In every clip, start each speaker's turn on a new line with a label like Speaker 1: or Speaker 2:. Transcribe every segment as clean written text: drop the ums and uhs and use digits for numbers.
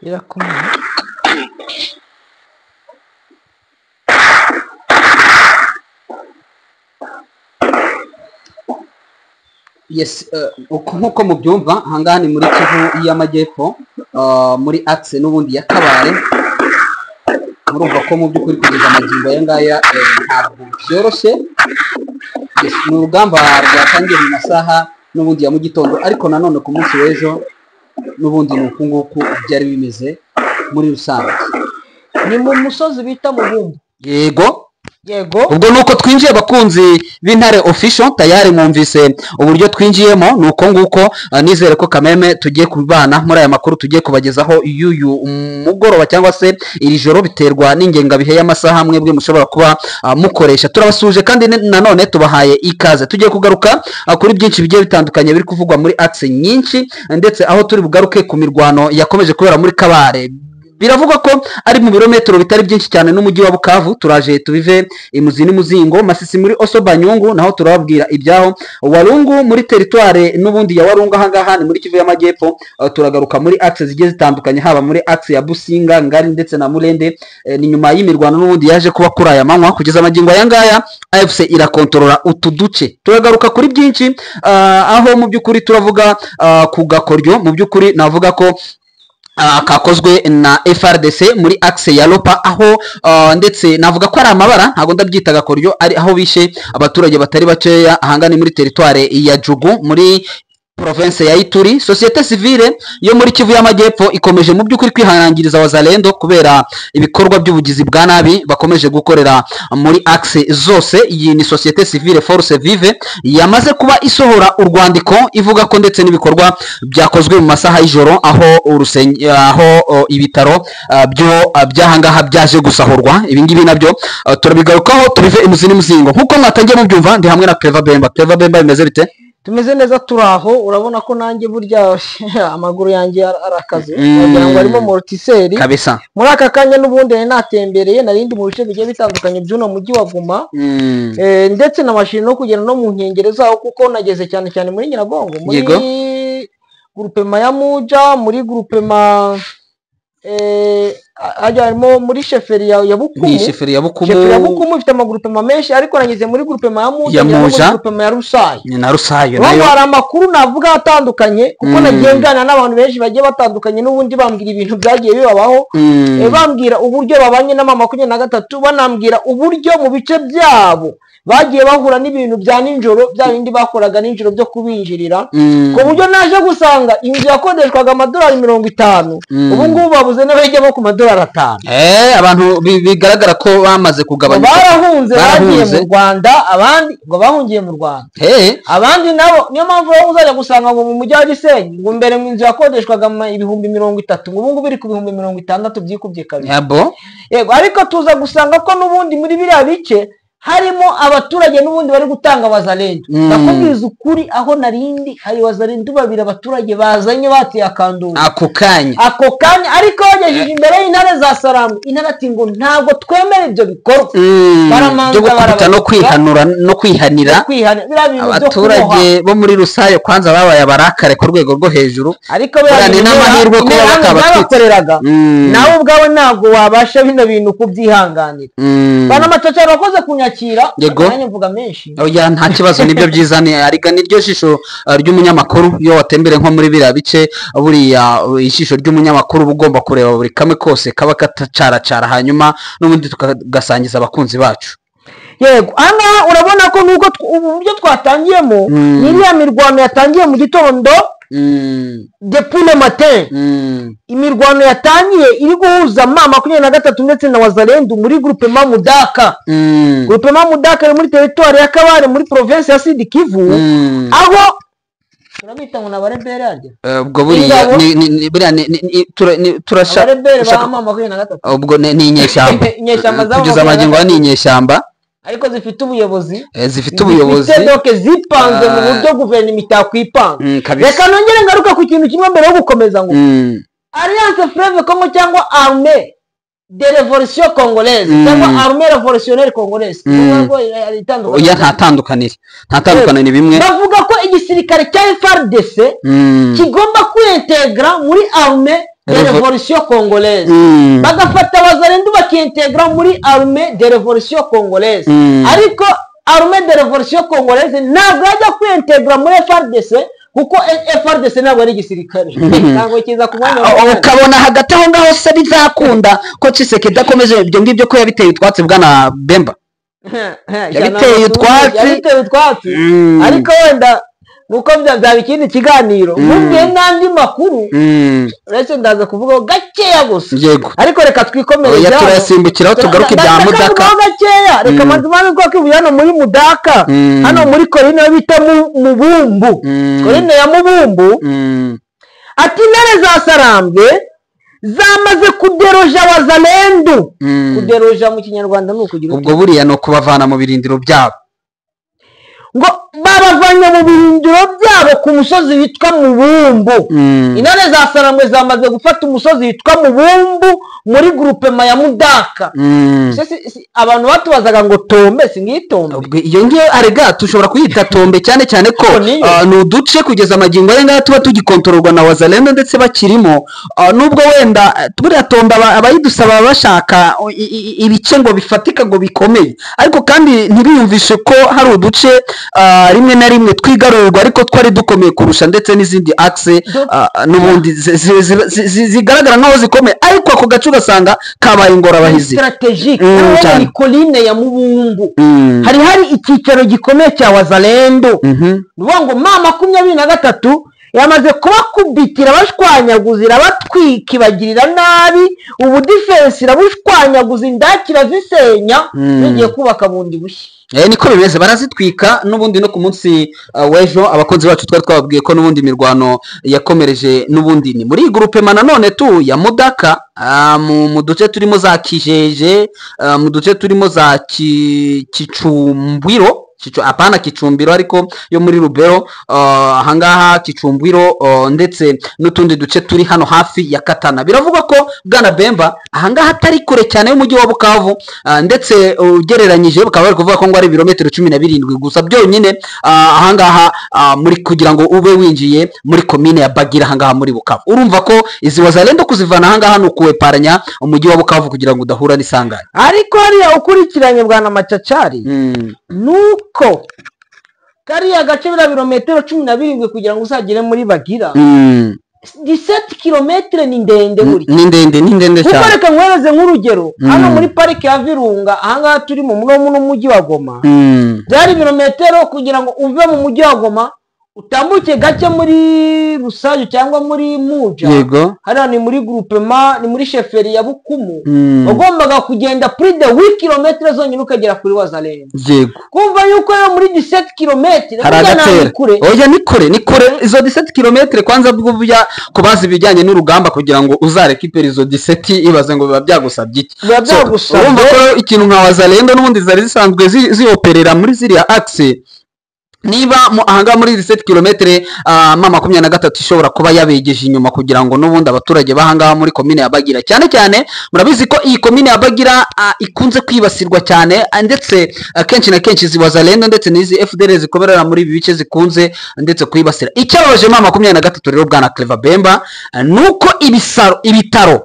Speaker 1: irakomeye.
Speaker 2: Yes, nkuko mubyumva ahangaha ni muri Kivu y'Amajyepfo, muri axe n'ubundi ya Kabare. Murumva ko mu by'ukuri kugeza amagingo aya ngaya ntabwo byoroshye. Yes, ni urugamba rwatangiye mu masaha n'ubundi ya mu gitondo, ariko nanone ku munsi w'ejo n'ubundi ni uku nguku byari bimeze muri rusange.
Speaker 1: Ni mu musozi bita Mubumbu.
Speaker 2: Yego.
Speaker 1: Ubwo
Speaker 2: nuko twinjiye bakunzi b'Intare official, tayari mwumvise uburyo twinjiyemo, nuko nguko nizere ko kameme tugiye kubana muri aya makuru tugiye kubagezaho yuyu mugoroba cyangwa se iri joro, biterwa n'ingenga bihe y'amasaha mwebwe mushobora kuba mukoresha. Turabasuje kandi nanone tubahaye ikaze. Tugiye kugaruka kuri byinshi bigiye bitandukanye biri kuvugwa muri axe nyinshi, ndetse aho turi bugaruke ku mirwano yakomeje kubera muri Kabare. Biravuga ko ari mu birometero bitari byinshi cyane n'umujyi wa Bukavu. Turaje tubive imuzi n'umuzingo, Masisi muri Oso Banyungu naho turababwira ibyaho, Walungu muri territoire n'ubundi ya Walungu ahangaha ni muri Kivu y'Amajyepfo. Turagaruka muri axe zigiye zitandukanye, haba muri axe ya Businga, Ngari ndetse na Murende. Ni nyuma y'imirwano n'ubundi yaje kuba kuri aya manywa kugeza amagingo aya ngaya AFC irakontorora utu duce. Turagaruka kuri byinshi, aho mu by'ukuri turavuga ku gakoryo mu by'ukuri navuga ko kakozwe na FRDC muri axe ya Lopa, aho ndetse navuga ko ari amabara, ntago ndabyita gakoryo, ari aho bishe abaturage batari bakeya ahangane muri territoire ya Jugu muri province ya Ituri. Societe civile yo muri Kivu y'Amajyepfo ikomeje mu by'ukuri kwihanangiriza Wazalendo kubera ibikorwa by'ubugizi bwa nabi bakomeje gukorera muri axe zose. Iyi ni Societe civile Force Vive yamaze kuba isohora urwandiko ivuga ko ndetse n'ibikorwa byakozwe mu masaha y'ijoro, aho ibitaro byahangaha byaje gusahurwa. Ibi ngibi nabyo turabigarukaho tubive imuzi n'umuzingo. Nkuko mwatangiye mubyumva, ndi hamwe na Clever Bemba. Clever Bemba, bimeze bite?
Speaker 1: Tumeze neza turaho. Urabona ko nanjye burya amaguru yanjye arakaze, wagira ngo arimo mortiseri
Speaker 2: kabisa.
Speaker 1: Muri aka kanya n'ubundi natembereye, narindi mu bice bigiye bitandukanye by'uno mujyi wa Guma, ndetse namashini no kugenda no mu nkengero zaho, kuko nageze cyane cyane muri Nyiragongo, muri groupement ya Muja, muri groupement ajyamo muri sheferi ya Bukumu.
Speaker 2: Ni sheferi ya Bukumu.
Speaker 1: Sheferi ya Bukumu ifite amagurupema menshi, ariko nageze muri groupement ya Muja, groupement ya Rusayo.
Speaker 2: Ni na Rusayo
Speaker 1: nayo hari amakuru navuga atandukanye, kuko nagiye ngana n'abantu benshi bagiye batandukanye, n'ubundi bambwira ibintu byagiye bibabaho, bambwira uburyo babanye na mama 23, banambwira uburyo mu bice byabo bagiye bahura n'ibintu bya ninjoro, bya bindi bakoraga ninjoro byo kubinjirira, ku buryo naje gusanga inzu yakodeshwaga amadolari 50, ubu ngubu babuze n'abajyamo ku madolari 5.
Speaker 2: Abantu bigaragara ko bamaze kugabanya,
Speaker 1: barahunze bagiye mu Rwanda, abandi ngo bahungiye mu Rwanda, abandi nabo niyo mpamvu wowe uzajya gusanga ngo mu mujyi wa Gisenyi ngo mbere mu inzu yakodeshwaga ibihumbi 30, ngo ubu ngubu biri ku bihumbi 60 byikubye kabiri. Yego, ariko tuza gusanga ko n'ubundi muri biriya bice harimo abaturage n'ubundi bari gutanga Wazalendo. Nakubwiza ukuri, aho narindi hari Wazalendo babiri abaturage bazanye batiye akandura ako kanya, ariko bagejeje imbere y'intare za Salamu, intare ati ngo ntabwo twemera ibyo bikorwa, baramanza
Speaker 2: barabata no kwihanura no kwihanira abaturage bo muri Rusayo, kwanza babaye abarakare ku rwego rwo hejuru,
Speaker 1: ariko birane n'amahirwe ko bakabakoreraga nawe ubwawe ntabwo wabasha bino bintu kubyihanganira. Bana Macaca bakoze kunyakira, nanjye mvuga menshi.
Speaker 2: Oya, nta kibazo, nibyo byiza. Ariko niryo jisho ry'umunyamakuru, iyo watembere nko muri biriya bice, buriya ijisho ry'umunyamakuru ugomba kureba buri kamwe kose kaba katacaracara, hanyuma n'ubundi tugasangiza abakunzi bacu.
Speaker 1: Yego, aha urabona ko nubwo uburyo twatangiyemo n'iriya mirwano yatangiye mu gitondo, depuis le matin, imirwano yatangiye iri guhuza mama 23 ndetse na Wazalendo muri groupement Mudaka. Groupement Mudaka iri muri territoire ya Kabare muri province ya Sud Kivu, aho turabita ngo nabarebere arya.
Speaker 2: Ubwo buriya turashaka
Speaker 1: ba mama 23,
Speaker 2: ubwo ni inyeshyamba. Kugeza amagingo ni inyeshyamba,
Speaker 1: ariko zifite ubuyobozi,
Speaker 2: doke
Speaker 1: zipanze mu buryo guverinoma itakwipanga. Reka nongere ngaruka ku kintu kimwe mbere yo gukomeza, ngo Alliance Fleuve Congo cyangwa Armée de Révolution Congolaise cyangwa Armée Révolutionnaire Congolaise,
Speaker 2: oya nta tandukanire bimwe.
Speaker 1: Bavuga ko igisirikare cya FARDC kigomba kwintegra muri Armée de revolution congolaise bagafata Wazalendo bakintegra muri armée de revolution congolaise ariko armée de revolution congolaise ntabwo ajya kwintegra muri FARDC kuko FARDC ntabwo ari igisirikare ntabwo kiza ku mwanya
Speaker 2: ukabona hagati aho ngaho se bizakunda ko Tshisekedi akomeje ibyo ngibyo ko yabiteye utwatsi bwana Bemba yabiteye utwatsi
Speaker 1: ariko wenda nuko byaba ikindi kiganiro mubwiye n'andi makuru uretse ndaza kuvuga gakeya gusa ariko reka twikomereze
Speaker 2: turasimbukiraho tugaruke ibya Mudaka
Speaker 1: gakeya reka mazimana ko hano muri Mudaka hano muri Korine bita Mubumbu Korine ya Mubumbu ati intare za Sarambwe zamaze kuderoja Wazalendo kuderoja mu kinyarwanda nukugira
Speaker 2: ubwo buriya no kubavana mu birindiro byabo
Speaker 1: ngo babavanye mu birindiro byabo ku musozi witwa Mubumbu intare za Sarambwe zamaze gufata umusozi witwa Mubumbu muri groupement ya Mudaka abantu batubazaga ngo tombe singitombe
Speaker 2: iyo ngiyo arega tushobora kuyita tombe cyane cyane ko nuduce kugeza amagingo arenga tuba tugikontororwa na Wazalendo ndetse bakirimo nubwo wenda buriya tombe abayidusaba bashaka ibice ngo bifatika ngo bikomeye ariko kandi ntibiyumvishe ko hari uduce rimwe na rimwe twigarurwa ariko twari dukomeye kurusha ndetse n'izindi axe n'ubundi zigaragara nkaho zikomeye ariko ako gace ugasanga kabaye ingorabahizi
Speaker 1: strategique ni Korine ya Mubumbu hari icyicaro gikomeye cya Wazalendo nuvuga ngo mama 23 yamaze kubakubitira bashwanyaguzira batwika ibagirira nabi ubu defense irabushwanyaguza indakira zisenya bigiye kubaka bundi bushya
Speaker 2: niko bimeze barazitwika n'ubundi no ku munsi w'ejo abakunzi bacu twari twababwiye ko n'ubundi mirwano yakomereje n'ubundi ni muri groupement nanone tu ya Mudaka mu duce turimo za Kijeje mu duce turimo za Kicumbwiro apana Kicumbiro ariko yo muri Rubero ahangaha Kicumbwiro ndetse n'utundi duce turi hano hafi ya Katana biravugwa ko bwana Bemba ahangaha atari kure cyane y'umujyi wa Bukavu ndetse ugereranyije bakaba bari kuvuga ko ngo ari ibirometero 17 gusa byonyine ahangaha muri kugira ngo ube winjiye muri commune ya Bagira ahangaha muri Bukavu urumva ko izi Wazalendo kuzivana ahangaha no kuweparanya umujyi wa Bukavu kugira ngo udahura n'isanganya
Speaker 1: ariko hariya ukurikiranye bwana Macacari nuko kariya gace bira birometero 17 kugira ngo usagire muri Bagira 17 kilometre ni ndende buri
Speaker 2: ni ndende cyane
Speaker 1: kuko reka nkwereze nk'urugero hano muri parike ya Virunga ahangaha turi mu mujyi wa Goma byari birometero kugira ngo uve mu mujyi wa Goma utambuke gake muri Rusayo cyangwa muri Muja hariya ni muri groupement ni muri chefferie ya Bukumu ugombaga kugenda plus de 8 km zonyine ukagera kuri Wazalendo kumva yuko yo muri 17 km
Speaker 2: oya ni kure izo 17 km kwanza bw'ubya kubaza ibijyanye n'urugamba kugira ngo uzareke iperizo 17 ibaze ngo biba byagusabye iki urumva ko ikintu nka Wazalendo n'ubundi zari zisanzwe zioperera muri ziriya axe niba ahanga muri 17 kilometre mama 23 ishobora kuba yabegeje inyuma kugira ngo n'ubundi abaturage bahanga muri commune ya Bagira cyane cyane murabizi ko iyi commune ya Bagira ikunze kwibasirwa cyane ndetse kenshi na kenshi Wazalendo ndetse n'izi FDL zikoberera muri ibi bice zikunze ndetse kwibasira icyabaje mama 23 rero bwana Clever Bemba nuko ibitaro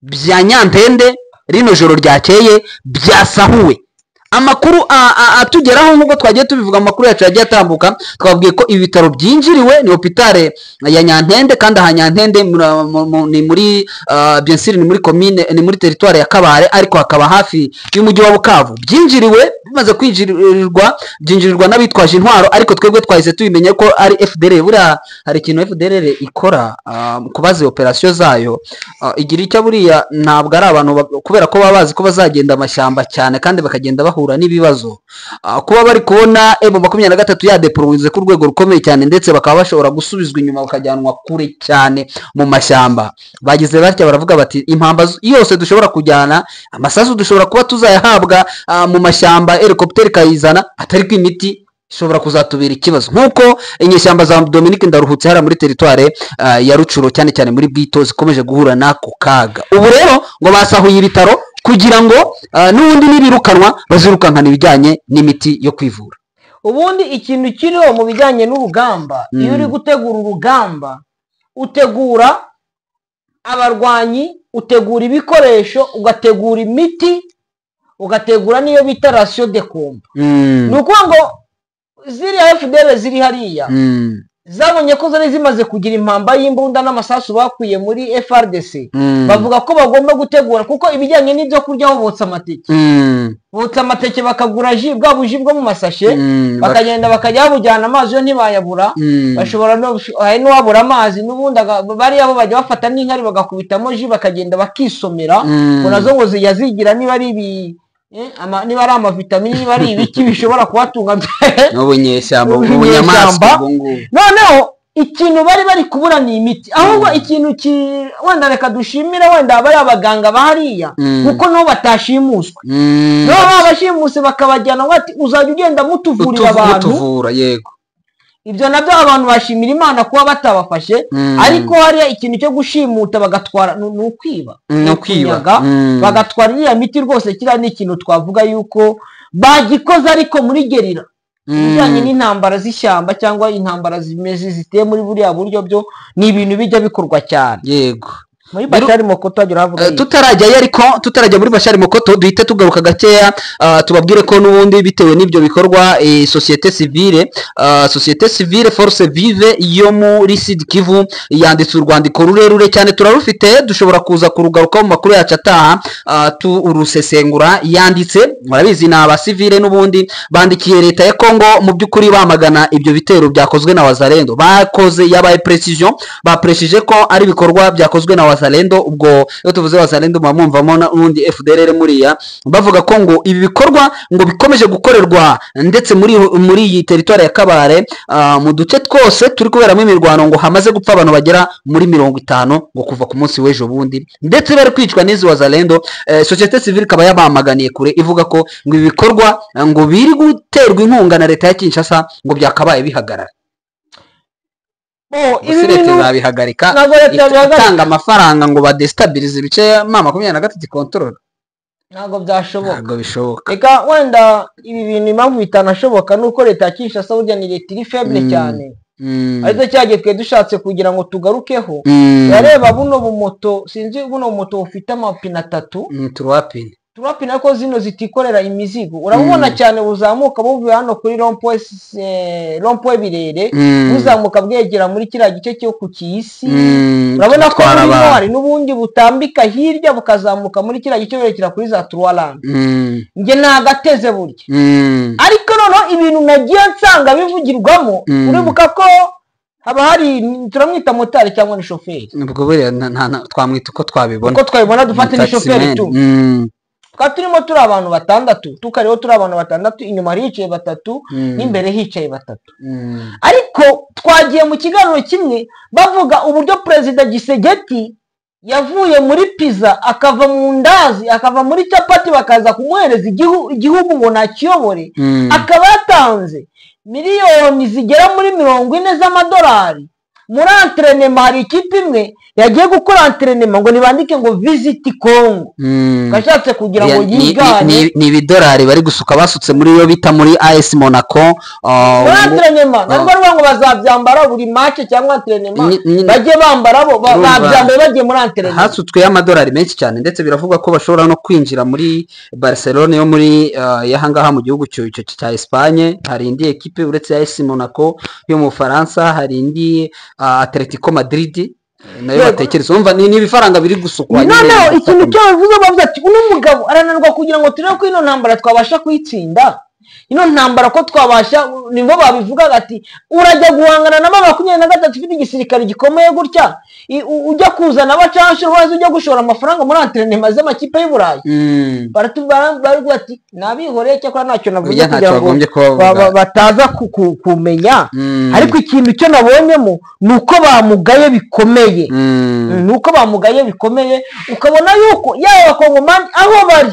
Speaker 2: bya Nyantende rino joro ryakeye byasahuwe amakuru atugeraho nk'uko twagiye tubivuga amakuru yacu yagiye atambuka twabwiye ko ibitaro byinjiriwe ni hopitale ya Nyantende kandi aha Nyantende ni muri bien sûr ni muri commune ni muri territoire ya Kabare ariko hakaba hafi y'umujyi wa Bukavu byinjiriwe bimaze byinjirirwa n'abitwaje intwaro ariko twebwe twahise tubimenye ko ari FDL buriya hari ikintu FDL ikora kubaza operation zayo igira icyo buriya ntabwo ari abantu kubera ko baba bazi ko bazagenda amashyamba cyane kandi bakagenda bahura n'ibibazo kuba bari kubona M23 yadeprovize ku rwego rukomeye cyane ndetse bakaba bashobora gusubizwa inyuma bakajyanwa kure cyane mu mashyamba bagize batya baravuga bati impamba yose dushobora kujyana amasasu dushobora kuba tuzayahabwa mu mashyamba helicopter kayizana atari ko imiti ishobora kuzatubera ikibazo nkuko inyeshyamba za Dominique Ndaruhutse hari muri territoire ya Rucuro cyane cyane muri Bwito zikomeje guhura nako kaga ubu rero ngo basahuye ibitaro kugira ngo n'ubundi nibirukanwa bazirukankana ibijyanye n'imiti yo kwivura
Speaker 1: ubundi ikintu kiriho mu bijyanye n'urugamba iyo uri gutegura urugamba utegura abarwanyi, utegura ibikoresho, ugategura imiti, ugategura n'iyo bita ratio de combat. Ni ukuvuga ngo ziriya FDL ziri hariya zabonye ko zari zimaze kugira impamba y'imbunda n'amasasu bakwiye muri FRDC, bavuga ko bagomba gutegura, kuko ibijyanye n'ibyo kurya ho botsa amateke bakagura ji, bwa buji bwo mu masashe, bakagenda bakajya babujyana, amazi yo ntibayabura, bashobora no hari n'uwabura amazi, n'ubundi bariya bo bajya bafata n'inkari bagakubitamo ji bakagenda bakisomera, ngo nazo ngo zigira niba ari niba ari amavitamini, niba ari ibiki bishobora kubatunga
Speaker 2: n'ubunyeshyamba, ubunyamaswa.
Speaker 1: Noneho ikintu bari kubura ni imiti, ahubwo ikintu wenda reka dushimira wenda abari abaganga bahariya, kuko nabo batashimuswe, nabo babashimuse bakabajyana bati uzajya ugenda mutuvurira abantu.
Speaker 2: Yego,
Speaker 1: ibyo nabyo abantu bashimira Imana kuba batabafashe, ariko hariya ikintu cyo gushimuta bagatwara ni ukwiba, bagatwara iriya miti. Rwose kiriya ni ikintu twavuga yuko bagikoze ariko muri gerira, bijyanye n'intambara z'ishyamba cyangwa intambara ziteye muri buriya buryo, byo ni ibintu bijya bikorwa cyane.
Speaker 2: Yego,
Speaker 1: muri Bashari Mokoto
Speaker 2: tutarajyayo, ariko tutarajya muri Bashari Mokoto duhite tugaruka gakeya, tubabwire ko n'ubundi bitewe n'ibyo bikorwa societe civile force vive yo muri Sud Kivu yanditse urwandiko rurerure cyane, turarufite, dushobora kuza kurugaruka mu makuru yacu ataha urusesengura. Yanditse, murabizi ni abasivile n'ubundi bandikiye leta ya Kongo, mu by'ukuri bamagana ibyo bitero byakozwe na Wazalendo. Yabaye precision, bapreshije ko ari ibikorwa byakozwe na Wazalendo. Ubwo iyo tuvuze Wazalendo mwumvamo n'undi FDLR muriya, bavuga ko ngo ibi bikorwa ngo bikomeje gukorerwa ndetse muri iyi territoire ya Kabare, mu duce twose turi kuberamo imirwano, ngo hamaze gupfa abantu bagera muri 50 ngo kuva ku munsi w'ejo bundi, ndetse bari kwicwa n'izi Wazalendo. Societe civile kaba yabamaganiye kure, ivuga ko ngo ibi bikorwa ngo biri guterwa inkunga na leta ya Kinshasa, ngo byakabaye bihagarara. Ibi bintu zabihagarika, itanga amafaranga ngo badestabilize ibice 23 control.
Speaker 1: Ntabwo byashoboka,
Speaker 2: ntabwo bishoboka.
Speaker 1: Reka wenda ibi bintu impamvu bitanashoboka nuko leta ya Kinshasa burya ni leta iri faible cyane, ariko cyagiye twe dushatse kugira ngo tugarukeho. Yareba buno bumoto, sinzi buno bumoto bufite amapine 3, turapina ko zino zitikorera imizigo, urabona cyane buzamuka buvuye hano kuri rompoe Birere, buzamuka bwegera muri kiriya gice cyo ku Kiyisi. Urabona ko burimo hari n'ubundi butambika hirya bukazamuka muri kiriya gice berekera kuri za Trois-Langues. Nge nagateze burya, ariko noneho ibintu nagiye nsanga bivugirwamo, uribuka ko haba hari, turamwita motari cyangwa ni shoferi,
Speaker 2: ubwo buriya twamwita uko twabibona,
Speaker 1: uko twabibona dufate ni shoferi tu. Turimo turi abantu 6, tukariho turi abantu 6, inyuma hari hicaye 3, n'imbere hicaye 3. Ariko twagiye mu kiganiro kimwe bavuga uburyo Perezida Gisegeti yavuye muri pizza, akava mu ndazi, akava muri capati, bakaza kumuhereza igihugu ngo nakiyobore, akaba yatanze miliyoni zigera muri 40 z'amadolari muri entraînement. Hari ikipe imwe yagiye gukora entraînement ngo nibandike ngo visit Congo, gashatse kugira ngo yigane
Speaker 2: ni ibidolari bari gusuka, basutse muri yo bita muri AS Monaco.
Speaker 1: Muri entraînement ntabwo ngo bazabyambara buri match cyangwa entraînement, bajye bambara bo babyambaye bagiye muri entraînement.
Speaker 2: Hasutswe y'amadolari menshi cyane, ndetse biravuga ko bashobora no kwinjira muri Barcelona yo muri yahangaha mu gihugu cya Espagne. Hari indi equipe uretse AS Monaco yo mu Faransa, hari indi Atletico Madrid nayo batekereza. Umva ni ibifaranga biri gusukwa.
Speaker 1: Noneho ikintu cyo bivuze bavuze ati uno mugabo arananirwa kugira ngo turebe ko ino ntambara twabasha kuyitsinda. Ino ntambara ko twabasha, nimbo babivuga ati urajya guhangana na 23 ufite igisirikare gikomeye gutya, ujya kuzana abacansho wazo, ujya gushora amafaranga muri entraînement z'amakipe y'Uburayi. Baratubara ati nabihoreye cyakora ntacyo navuze kugira ngo bataza kumenya. Ariko ikintu cyo nabonyemo nuko bamugaye bikomeye, nuko bamugaye bikomeye, ukabona yuko yaba Abakongomani aho bari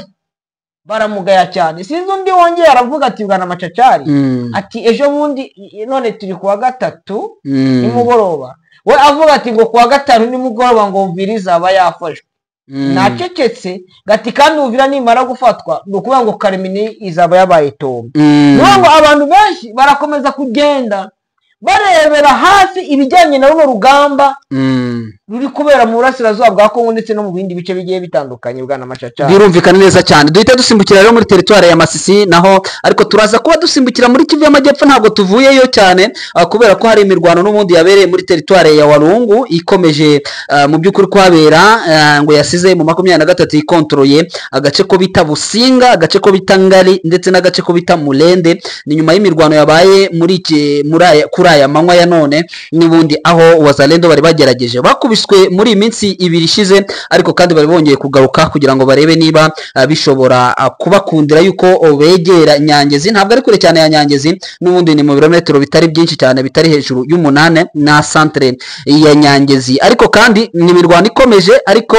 Speaker 1: baramugaya cyane. Sinzi undi wongeye aravuga ati bwana Macacari, ati ejo bundi none turi kuwa 3 nimugoroba, we avuga ati ngo kuwa 5 nimugoroba ngo Uvira izaba yafashwe. Nacecetse gati kandi Uvira nimara gufatwa nukuvuga ngo Karimini izaba yabaye tombe. Ngo abantu benshi barakomeza kugenda barebera hafi ibijyanye na runo rugamba ruri kubera mu burasirazuba bwa Kongo ndetse no mu bindi bice bigiye bitandukanye bwana Macaca.
Speaker 2: Birumvikana neza cyane. Duhita dusimbukira rero muri teritwari ya Masisi naho, ariko turaza kuba dusimbukira muri Kivu y'Amajyepfo, ntabwo tuvuyeyo cyane kubera ko hari imirwano n'ubundi yabereye muri teritwari ya Walungu ikomeje mu by'ukuri kuhabera, ngo yasize mu 23 ikontroye agace ko bita Businga, agace ko bita Ngali ndetse n'agace ko bita Mulende. Ni nyuma y'imirwano yabaye kuri aya manywa ya none n'ubundi aho Wazalendo bari bagerageje bakubiswe muri iminsi ibiri ishize, ariko kandi bari bongeye kugaruka kugira ngo barebe niba bishobora kubakundira yuko begera Nyangezi. Ntabwo ari kure cyane ya Nyangezi, n'ubundi ni mu birometero bitari byinshi cyane, bitari hejuru y'umunane na centre ya Nyangezi. Ariko kandi ni imirwano ikomeje, ariko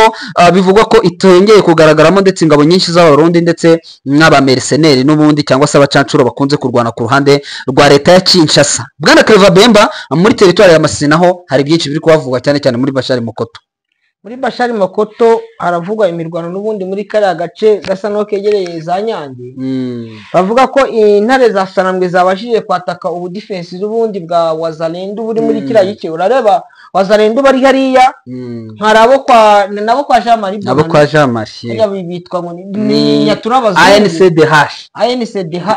Speaker 2: bivugwa ko itongeye kugaragaramo ndetse ingabo nyinshi z'Abarundi ndetse n'aba mercenaires n'ubundi cyangwa se abacancuro bakunze kurwana ku ruhande rwa leta ya Kinshasa. Bwana Claver Bemba, muri teritwari ya Masisi naho hari byinshi biri kuhavugwa cyane cyane muri Bashari Mokoto.
Speaker 1: Muri Bashari Mokoto haravugwa imirwano n'ubundi muri kariya gace gasa no kegereye za Nyange. Bavuga ko intare za Sanambwe zabashije kwataka ubu defense z'ubundi bwa Wazalendo buri muri kiriya gice. Urareba Wazalendo bari hariya, nkarabo kwa Jean Marie,
Speaker 2: abo kwa Jean Marie
Speaker 1: yabi bitwa ngo ni Nyatura
Speaker 2: ANCDH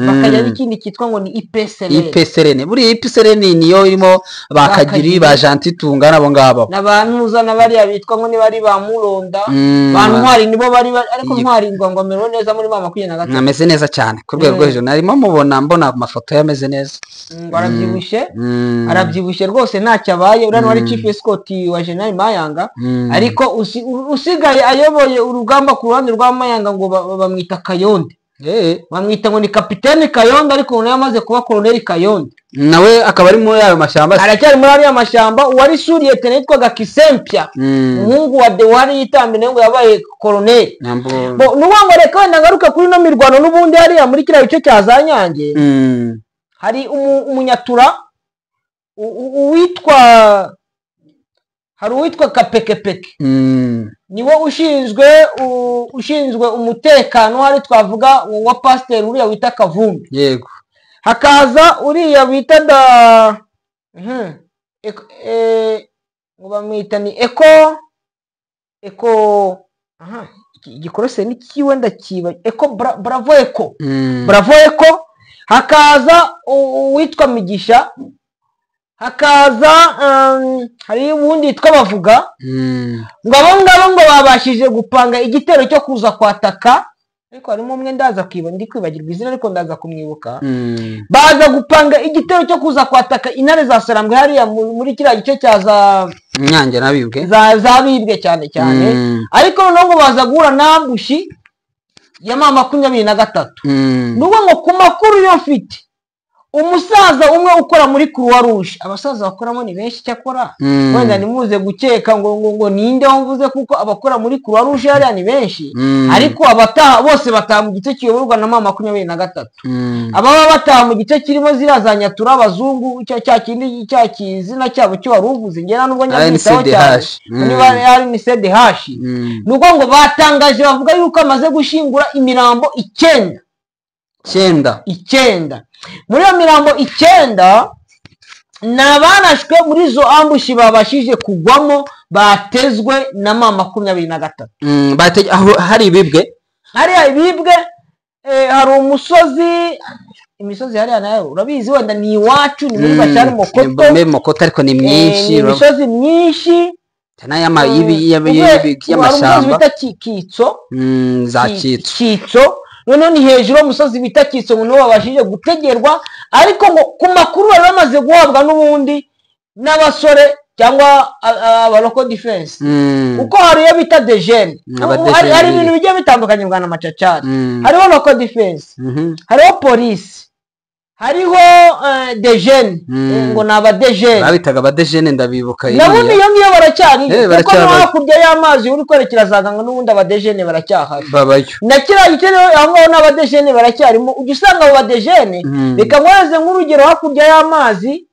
Speaker 1: bakajya n'ikindi kitwa ngo ni
Speaker 2: IPSRN. Buri IPSRN niyo irimo bakagiri ba Gentil Tunga nabo ngabo,
Speaker 1: n'abantu uzana bariya bitwa ngo ni bari ba Muronda, bantu ntwari nibo bari, ariko ntwari ngo mero neza muri 23
Speaker 2: nameze neza cyane ku rwego rw'ejo. Narimo mbona amafoto yameze neza, arabyibushe rwose ntacyo abaye. Urano wari chief escort wa General Mayanga, ariko usigaye ayoboye urugamba ku ruhande rwa Mayanga ngo bamwita Kayonde. Bamwita ngo ni Kapiteni Kayonde, ariko umuntu yamaze kuba Colonel Kayonde, nawe akaba ari muri ayo mashyamba,
Speaker 1: aracyari muri ayo mashyamba. Uwari suriye tenetwaga Kisempia, umuhungu wa Dewari yitambye ngo yabaye Colonel. Nuwango reka wenda ngaruka kuri no mirwano n'ubundi hariya muri kiriya gice cya za Nyange. Hari umunyatura uwitwa Kapekepeke, niwo ushinzwe umutekano. Hari twavuga wa pasteur uriya wita Kavumbi,
Speaker 2: yego.
Speaker 1: Hakaza uriya wita ngo bamwita ni Eko igikorose ni kiwe ndakiba, Bravo Eko. Hakaza uwitwa Migisha, hakaza hari ubundi yitwa Bavuga. Ngo abo ngabo ngo babashije gupanga igitero cyo kuza kwataka, ariko harimo umwe ndaza kwibagirwa izina, ariko ndaza kumwibuka. Baza gupanga igitero cyo kuza kwataka intare za Sarambwe hariya muri kiriya gice cya za
Speaker 2: Nyange nabibwe
Speaker 1: zabibwe cyane cyane. Ariko noneho ngo baza guhura n'ambushi ya 23. Nuko ngo ku makuru yo mfite, umusaza umwe ukora muri Croix Rouge, abasaza bakoramo ni benshi cyakora, wenda nimuze gukeka ngo ninde wumvuze, kuko abakora muri Croix Rouge hariya ni benshi, ariko abataha bose bataha mu gice kiyoborwa na 23. Ababa bataha mu gice kirimo ziraza Nyatura abazungu, cya kindi cya kizina cyabo cyo waruvuze ngera nubwo nyamwitaho cyane, niba ari ni CDH. Nuko ngo batangaje bavuga yuko amaze gushingura imirambo 9. Muri iyo mirambo 9 nabanashwe muri zo ambushi babashije kugwamo, batezwe na 23.
Speaker 2: Hari ibibwe,
Speaker 1: hari imisozi hariya nayo urabizi, wenda ni iwacu, ni muri Bashari
Speaker 2: Mokoto, ariko ni myinshi,
Speaker 1: imisozi myinshi
Speaker 2: y'amashyamba
Speaker 1: bita Kitso, noneho ni hejuru y'umusozi bita Kitso ngo babashije gutegerwa. Ariko ngo ku makuru bari bamaze guhabwa n'ubundi n'abasore cyangwa abaroko defense, uko hari iyo bita dejene. Hari ibintu bigiye bitandukanye bwana Macacari. Hariho local defense, hariho polisi, hariho dejene, ngo ni abadejene
Speaker 2: babitaga abadejene, ndabibuka.
Speaker 1: Nabundi iyo ngiyo baracyari, kuko hakurya y'amazi uri kwerekera ngo n'ubundi abadejene baracyahari
Speaker 2: babayo.
Speaker 1: Na kiriya gice aho ngaho n'abadejene baracyarimo. Ujya usanga abo badejene, reka mwohereze nk'urugero hakurya y'amazi,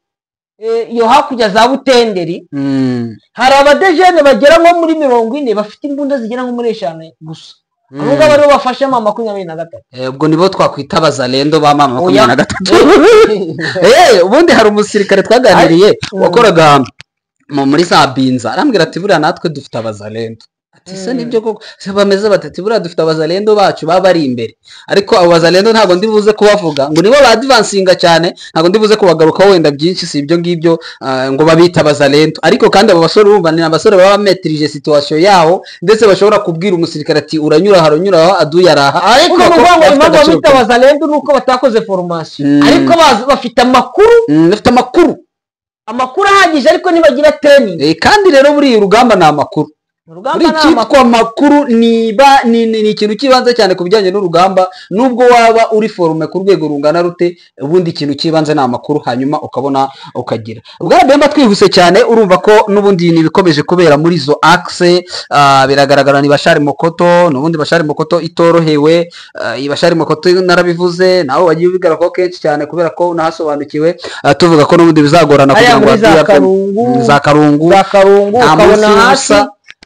Speaker 1: iyo hakurya za Butenderi, hari abadejene bagera nko muri 40 bafite imbunda zigera nko muri 5 gusa. abo ngabo aribo bafashe mama 23.
Speaker 2: ubwo nibo twakwita abazalendo ba mama 23. ubundi hari umusirikare twaganiriye wakoraga muri za binza arambwira ati buriya natwe dufite abazalendo. Ese nibyo koko bameze batati buriya dufite abazalendo bacu baba bari imbere, ariko abo bazalendo ntabwo ndibuze kubavuga ngo nibo badvansinga cyane, ntabwo ndibuze kubagaruka wenda byinshi si ibyo ngibyo ngo babita abazalendo, ariko kandi abo basore urumva ni abasore baba bametrije situation yaho ndetse bashobora kubwira umusirikare ati uranyura haronyura aho aduye araha.
Speaker 1: Ariko nuvuga ngo impamvu bita abazalendo nuko batakoze formation, ariko bafite amakuru ahagije ariko nibagira training.
Speaker 2: Kandi rero buri urugamba na amakuru cyitwa amakuru ni ikintu kibanze cyane ku bijyanye n'urugamba, nubwo waba uri forume ku rwego rungana rute, ubundi ikintu kibanze ni amakuru, hanyuma ukabona ukagira. Bwana Bemba twihuse cyane, urumva ko n'ubundi ni bikomeje kubera muri izo axe. Biragaragara ni Bashari Mokoto, n'ubundi Bashari Mokoto itorohewe. Bashari Mokoto narabivuze nawe wagiye ubigara ko kenshi cyane kubera ko unahasobanukiwe, tuvuga ko n'ubundi bizagorana kugira ngo za Karungu
Speaker 1: ukabona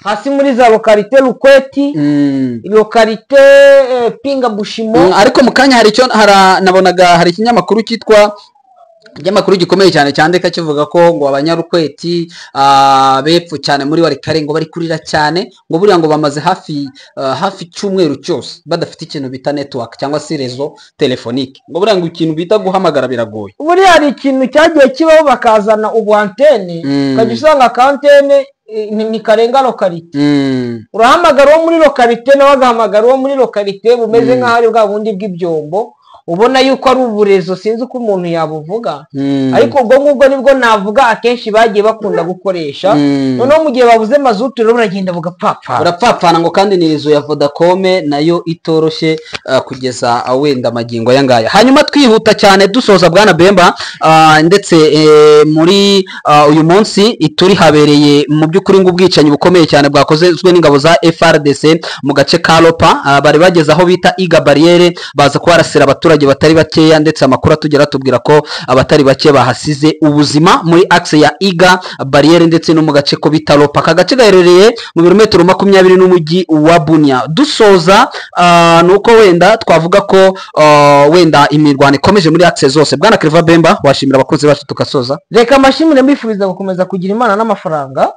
Speaker 1: hasi muri za lokalite Rukweti, lokalite Pinga Bushimo.
Speaker 2: Ariko mu kanya hari icyo nabonaga hari ikinyamakuru cyitwa ikinyamakuru gikomeye cyane cyandika kivuga ko ngo abanyarukweti bepfu cyane muri Warikare ngo bari kurira cyane, ngo buriya ngo bamaze hafi cyumweru cyose badafite ikintu bita network cyangwa se rezo telefonique, ngo buriya ngo ikintu bita guhamagara biragoye.
Speaker 1: Buriya hari ikintu cyagiye kibaho bakazana ubu antene, ukajya usanga antene ni karenga lokalite, urahamagara uwo muri lokalite nawe agahamagara uwo muri lokalite, bumeze nk'aho ari bwa bundi bw'ibyombo, ubona yuko ari uburezo sinzi uko umuntu yabuvuga, ariko ubwo ngubwo nibwo navuga akenshi bagiye bakunda gukoresha. Noneho mu gihe babuze mazutu rero buragenda
Speaker 2: burapfapfana ngo kandi ni rezo ya Vodacom nayo itoroshye kugeza wenda amagingo aya ngaya. Hanyuma twihuta cyane dusoza Bwana Bemba, ndetse muri uyu munsi turi habereye mu by'ukuri ngo ubwicanyi bukomeye cyane bwakozwe n'ingabo za FRDC mu gace ka Lopa, bari bageze aho bita Iga barriere, baza kuharasira abaturage batari bakeya, ndetse amakuru atugera tubwira ko abatari bake bahasize ubuzima muri axe ya Iga barriere ndetse no mu gace ko bita Lopa. Aka gace gaherereye mu birometero 20 n'umujyi wa Bunia. Dusoza nuko wenda twavuga ko wenda imirwano ikomeje muri axe zose. Bwana Claver Bemba, washimira abakunzi bacu tukasoza.
Speaker 1: Reka amashimire mbifuriza gukomeza kugira imana n'amafaranga.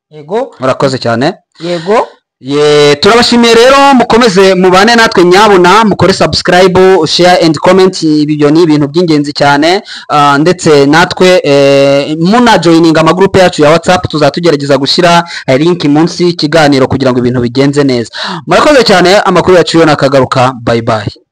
Speaker 1: Yego
Speaker 2: urakoze cyane.
Speaker 1: Yego
Speaker 2: turabashimiye rero, mukomeze mubane natwe nyabuna, mukore subscribe, share and comment. Ibyo ni ibintu by'ingenzi cyane, ndetse natwe muna joining amagroup yacu ya WhatsApp, tuzatugerageza gushyira link munsi ikiganiro kugira ngo ibintu bigenze neza. Murakoze cyane, amakuru yacu yo nakagaruka. Bye bye.